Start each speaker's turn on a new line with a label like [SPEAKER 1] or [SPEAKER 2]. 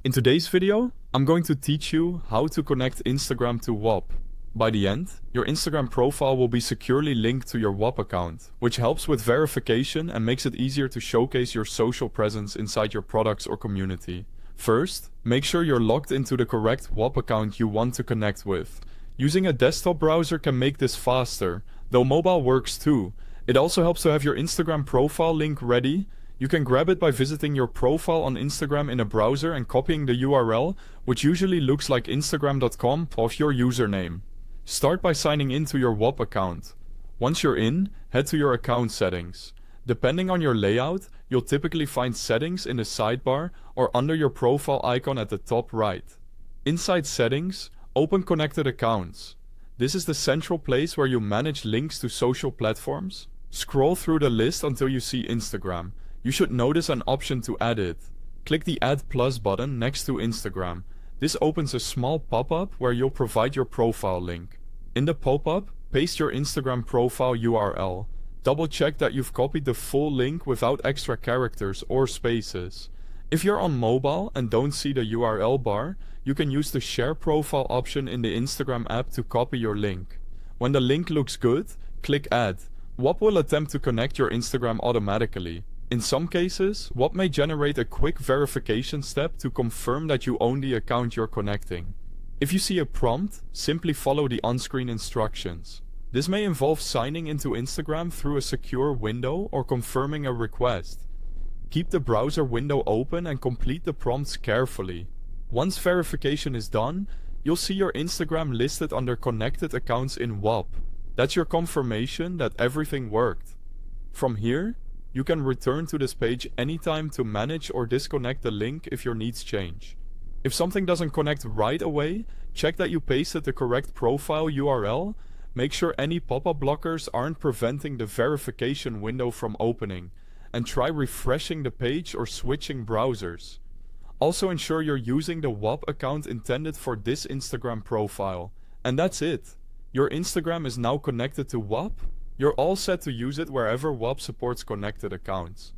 [SPEAKER 1] In today's video, I'm going to teach you how to connect Instagram to Whop. By the end, your Instagram profile will be securely linked to your Whop account, which helps with verification and makes it easier to showcase your social presence inside your products or community. First, make sure you're logged into the correct Whop account you want to connect with. Using a desktop browser can make this faster, though mobile works too. It also helps to have your Instagram profile link ready. You can grab it by visiting your profile on Instagram in a browser and copying the URL, which usually looks like instagram.com, of your username. Start by signing in to your Whop account. Once you're in, head to your account settings. Depending on your layout, you'll typically find settings in the sidebar or under your profile icon at the top right. Inside settings, open connected accounts. This is the central place where you manage links to social platforms. Scroll through the list until you see Instagram. You should notice an option to add it. Click the Add Plus button next to Instagram. This opens a small pop-up where you'll provide your profile link. In the pop-up, paste your Instagram profile URL. Double check that you've copied the full link without extra characters or spaces. If you're on mobile and don't see the URL bar, you can use the Share Profile option in the Instagram app to copy your link. When the link looks good, click Add. Whop will attempt to connect your Instagram automatically. In some cases, Whop may generate a quick verification step to confirm that you own the account you're connecting. If you see a prompt, simply follow the on-screen instructions. This may involve signing into Instagram through a secure window or confirming a request. Keep the browser window open and complete the prompts carefully. Once verification is done, you'll see your Instagram listed under connected accounts in Whop. That's your confirmation that everything worked. From here, you can return to this page anytime to manage or disconnect the link if your needs change. If something doesn't connect right away, check that you pasted the correct profile URL. Make sure any pop-up blockers aren't preventing the verification window from opening, and try refreshing the page or switching browsers. Also ensure you're using the Whop account intended for this Instagram profile. And that's it. Your Instagram is now connected to Whop. You're all set to use it wherever Whop supports connected accounts.